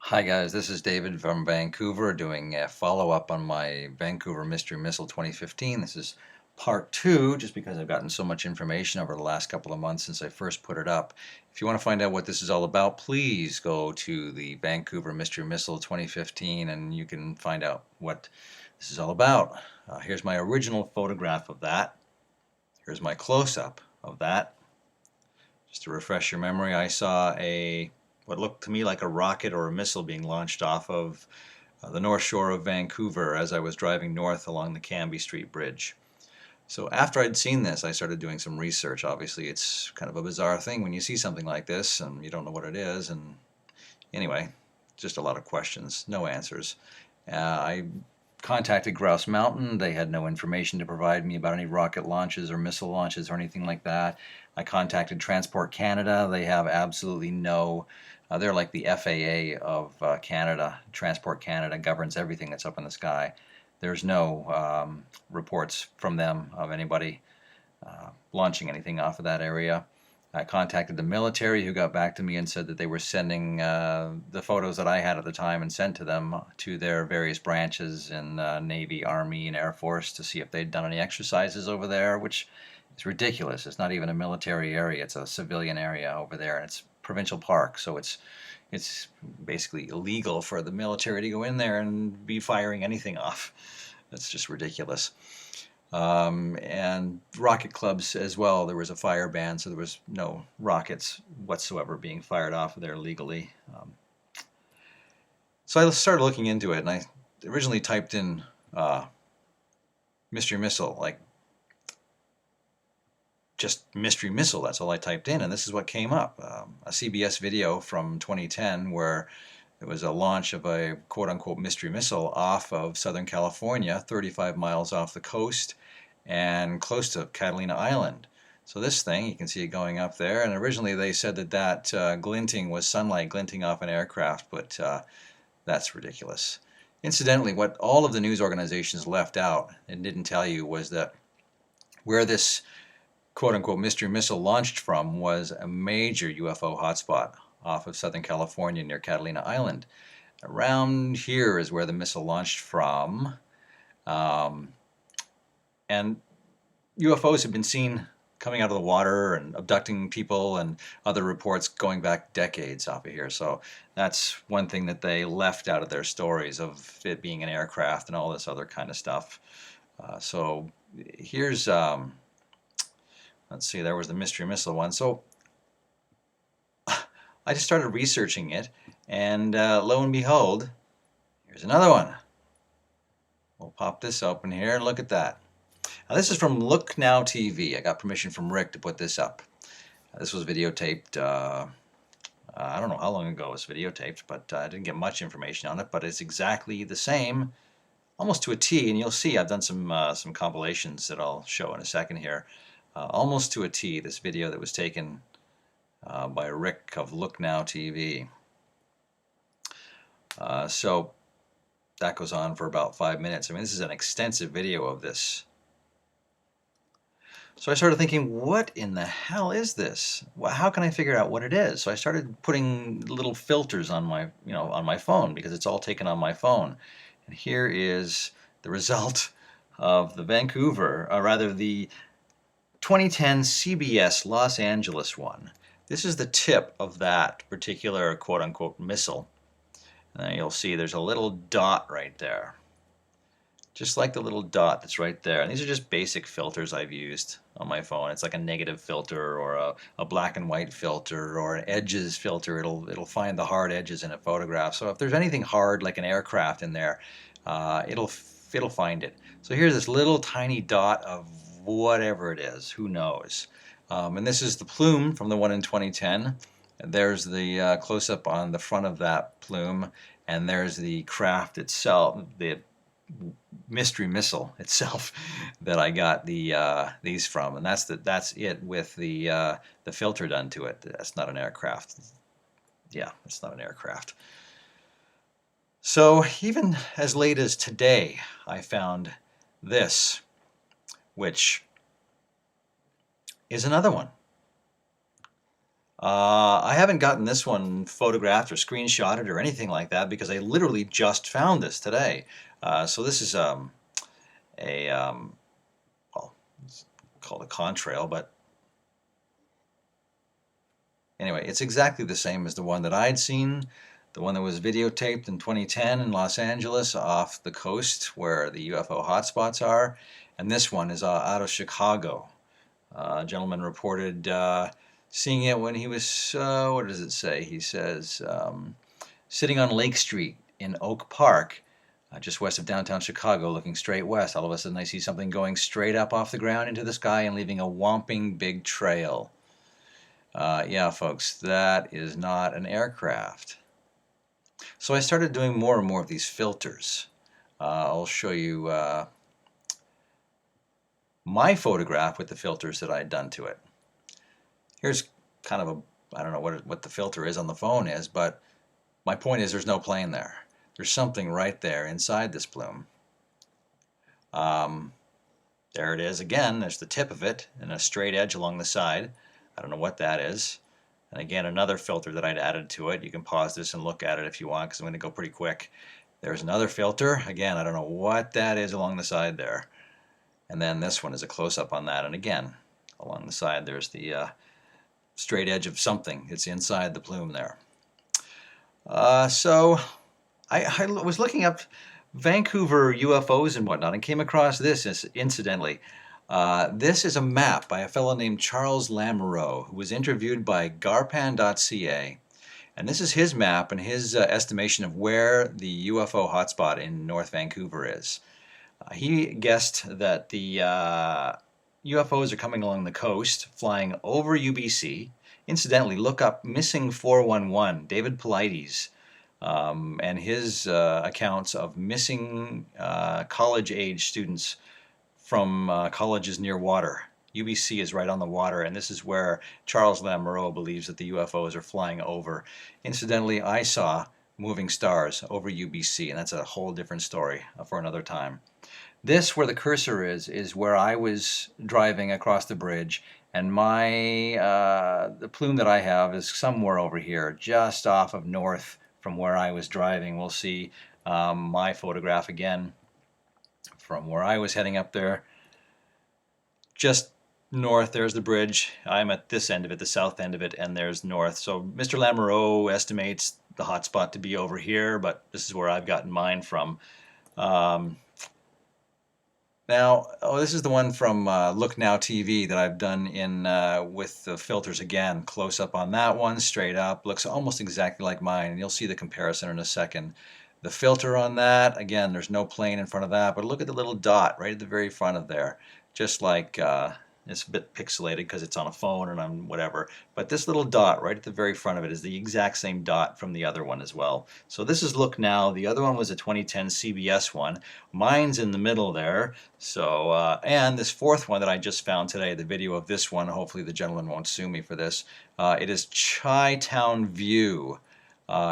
Hi guys, this is David from Vancouver doing a follow-up on my Vancouver Mystery Missile 2015. This is part two, just because I've gotten so much information over the last couple of months since I first put it up. If you want to find out what this is all about, please go to the Vancouver Mystery Missile 2015 and you can find out what this is all about. Here's my original photograph of that. Here's my close-up of that. Just to refresh your memory, I saw what looked to me like a rocket or a missile being launched off of the north shore of Vancouver as I was driving north along the Cambie Street Bridge. So after I'd seen this, I started doing some research. Obviously, it's kind of a bizarre thing when you see something like this and you don't know what it is. And anyway, just a lot of questions, no answers. I contacted Grouse Mountain. They had no information to provide me about any rocket launches or missile launches or anything like that. I contacted Transport Canada. They have absolutely no, they're like the FAA of Canada. Transport Canada governs everything that's up in the sky. There's no reports from them of anybody launching anything off of that area. I contacted the military, who got back to me and said that they were sending the photos that I had at the time and sent to them to their various branches in Navy, Army, and Air Force to see if they'd done any exercises over there, which is ridiculous. It's not even a military area, it's a civilian area over there, and it's provincial park, so it's basically illegal for the military to go in there and be firing anything off. That's just ridiculous. And rocket clubs as well. There was a fire ban, so there was no rockets whatsoever being fired off of there legally. So I started looking into it, and I originally typed in mystery missile, like just mystery missile. That's all I typed in, and this is what came up. A CBS video from 2010 where there was a launch of a quote-unquote mystery missile off of Southern California, 35 miles off the coast and close to Catalina Island. So this thing, you can see it going up there, and originally they said that glinting was sunlight glinting off an aircraft, but that's ridiculous. Incidentally, what all of the news organizations left out and didn't tell you was that where this quote-unquote mystery missile launched from was a major UFO hotspot off of Southern California near Catalina Island. Around here is where the missile launched from. And UFOs have been seen coming out of the water and abducting people, and other reports going back decades off of here. So that's one thing that they left out of their stories, of it being an aircraft and all this other kind of stuff. So here's, let's see, there was the mystery missile one. So I just started researching it, and lo and behold, here's another one. We'll pop this open here and look at that. Now this is from Look Now TV. I got permission from Rick to put this up. This was videotaped, I don't know how long ago it was videotaped, but I didn't get much information on it, but it's exactly the same, almost to a T, and you'll see I've done some compilations that I'll show in a second here. Almost to a T, this video that was taken by Rick of Look Now TV. So that goes on for about 5 minutes. I mean, this is an extensive video of this. So I started thinking, what in the hell is this? How can I figure out what it is? So I started putting little filters on my, on my phone, because it's all taken on my phone. And here is the result of the Vancouver, or rather the 2010 CBS Los Angeles one. This is the tip of that particular quote-unquote missile. And then you'll see there's a little dot right there. Just like the little dot that's right there. And these are just basic filters I've used on my phone. It's like a negative filter, or a black and white filter, or an edges filter. It'll find the hard edges in a photograph. So if there's anything hard like an aircraft in there, it'll find it. So here's this little tiny dot of whatever it is. Who knows? And this is the plume from the one in 2010. There's the close-up on the front of that plume, and there's the craft itself, the mystery missile itself that I got these from, and that's it with the filter done to it. That's not an aircraft. Yeah, it's not an aircraft. So even as late as today, I found this, which is another one. I haven't gotten this one photographed or screenshotted or anything like that because I literally just found this today. So this is a well, it's called a contrail, but anyway, it's exactly the same as the one that I'd seen, the one that was videotaped in 2010 in Los Angeles off the coast where the UFO hotspots are, and this one is out of Chicago. A gentleman reported seeing it when he was, what does it say? He says, sitting on Lake Street in Oak Park, just west of downtown Chicago, looking straight west. All of a sudden, I see something going straight up off the ground into the sky and leaving a whomping big trail. Yeah, folks, that is not an aircraft. So I started doing more and more of these filters. I'll show you my photograph with the filters that I'd done to it. Here's kind of a, I don't know what the filter is on the phone is, but my point is there's no plane there. There's something right there inside this plume. There it is again. There's the tip of it and a straight edge along the side. I don't know what that is. And again, another filter that I'd added to it. You can pause this and look at it if you want because I'm going to go pretty quick. There's another filter. Again, I don't know what that is along the side there. And then this one is a close-up on that. And again, along the side there's the straight edge of something. It's inside the plume there. So I was looking up Vancouver UFOs and whatnot and came across this incidentally. This is a map by a fellow named Charles Lamoureux, who was interviewed by garpan.ca. And this is his map and his estimation of where the UFO hotspot in North Vancouver is. He guessed that the UFOs are coming along the coast, flying over UBC. Incidentally, look up Missing 411, David Paulides, and his accounts of missing college-age students from colleges near water. UBC is right on the water, and this is where Charles Lamoureux believes that the UFOs are flying over. Incidentally, I saw moving stars over UBC, and that's a whole different story for another time. This, where the cursor is where I was driving across the bridge, and the plume that I have is somewhere over here, just off of north from where I was driving. We'll see my photograph again from where I was heading up there. Just north, there's the bridge. I'm at this end of it, the south end of it, and there's north. So Mr. Lamoureux estimates the hotspot to be over here, but this is where I've gotten mine from. Now, this is the one from Look Now TV that I've done in with the filters again. Close up on that one, straight up. Looks almost exactly like mine, and you'll see the comparison in a second. The filter on that, again, there's no plane in front of that, but look at the little dot right at the very front of there. Just like, it's a bit pixelated because it's on a phone and on whatever, but this little dot right at the very front of it is the exact same dot from the other one as well. So this is Look Now. The other one was a 2010 CBS one. Mine's in the middle there. So, and this fourth one that I just found today, the video of this one, hopefully the gentleman won't sue me for this. It is Chi-Town View.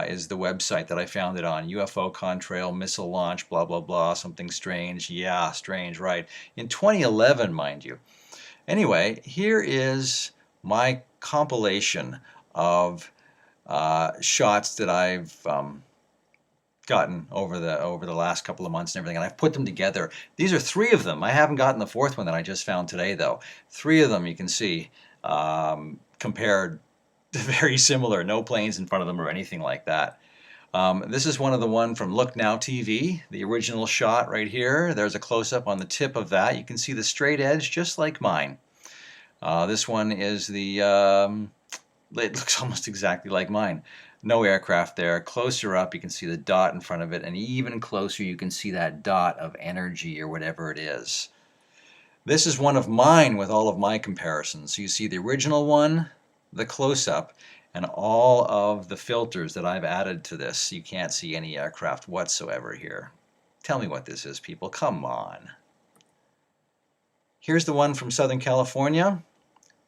Is the website that I found it on. UFO contrail, missile launch, blah, blah, blah, something strange. Yeah, strange, right. In 2011, mind you. Anyway, here is my compilation of shots that I've gotten over the last couple of months and everything, and I've put them together. These are 3 of them. I haven't gotten the 4th one that I just found today, though. 3 of them you can see compared. Very similar, no planes in front of them or anything like that. This is one from Look Now TV, the original shot right here. There's a close-up on the tip of that. You can see the straight edge just like mine. This one is the, it looks almost exactly like mine. No aircraft there. Closer up you can see the dot in front of it, and even closer you can see that dot of energy or whatever it is. This is one of mine with all of my comparisons. So you see the original one, the close-up, and all of the filters that I've added to this. You can't see any aircraft whatsoever here. Tell me what this is, people. Come on. Here's the one from Southern California.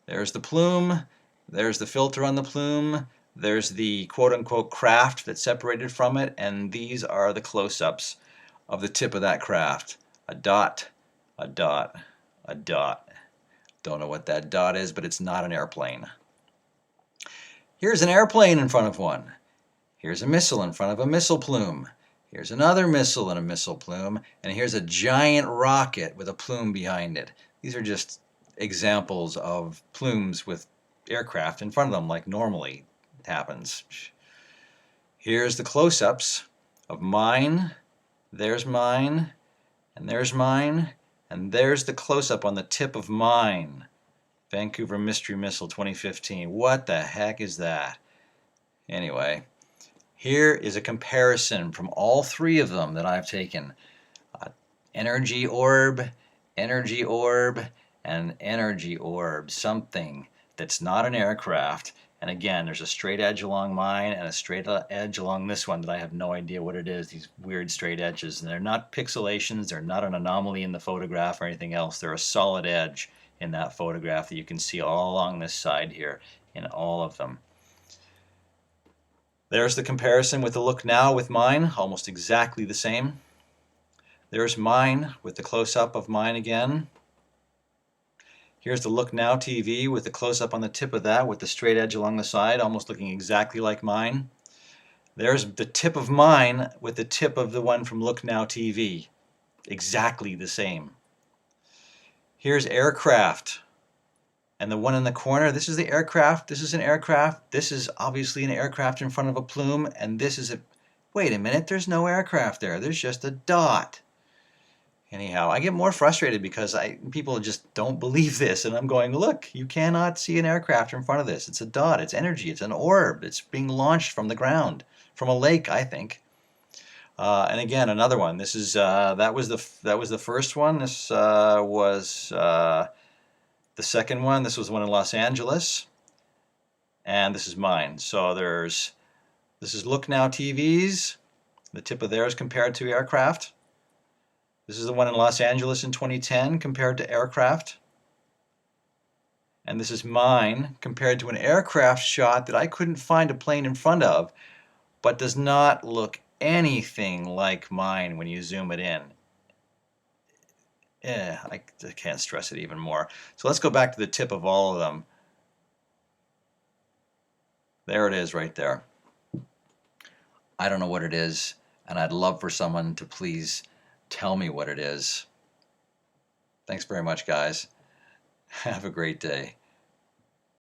There's the plume. There's the filter on the plume. There's the quote-unquote craft that's separated from it, and these are the close-ups of the tip of that craft. A dot, a dot, a dot. Don't know what that dot is, but it's not an airplane. Here's an airplane in front of one. Here's a missile in front of a missile plume. Here's another missile and a missile plume. And here's a giant rocket with a plume behind it. These are just examples of plumes with aircraft in front of them like normally happens. Here's the close-ups of mine. There's mine. And there's mine. And there's the close-up on the tip of mine. Vancouver Mystery Missile 2015. What the heck is that? Anyway, here is a comparison from all three of them that I've taken. Energy orb, and energy orb. Something that's not an aircraft. And again, there's a straight edge along mine and a straight edge along this one that I have no idea what it is, these weird straight edges. And they're not pixelations, they're not an anomaly in the photograph or anything else. They're a solid edge in that photograph that you can see all along this side here in all of them. There's the comparison with the look now with mine, almost exactly the same. There's mine with the close-up of mine again. Here's the look now TV with the close-up on the tip of that with the straight edge along the side, almost looking exactly like mine. There's the tip of mine with the tip of the one from Look Now TV. Exactly the same. Here's aircraft. And the one in the corner, this is the aircraft, this is an aircraft, this is obviously an aircraft in front of a plume, and this is a... Wait a minute, there's no aircraft there, there's just a dot. Anyhow, I get more frustrated because people just don't believe this, and I'm going, look, you cannot see an aircraft in front of this. It's a dot, it's energy, it's an orb, it's being launched from the ground, from a lake, I think. And again, another one. This is that was the first one. This was the second one. This was the one in Los Angeles, and this is mine. So this is Look Now TVs. The tip of theirs compared to aircraft. This is the one in Los Angeles in 2010 compared to aircraft. And this is mine compared to an aircraft shot that I couldn't find a plane in front of, but does not look anything like mine when you zoom it in. I can't stress it even more. So let's go back to the tip of all of them. There it is right there. I don't know what it is, and I'd love for someone to please tell me what it is. Thanks very much, guys. Have a great day.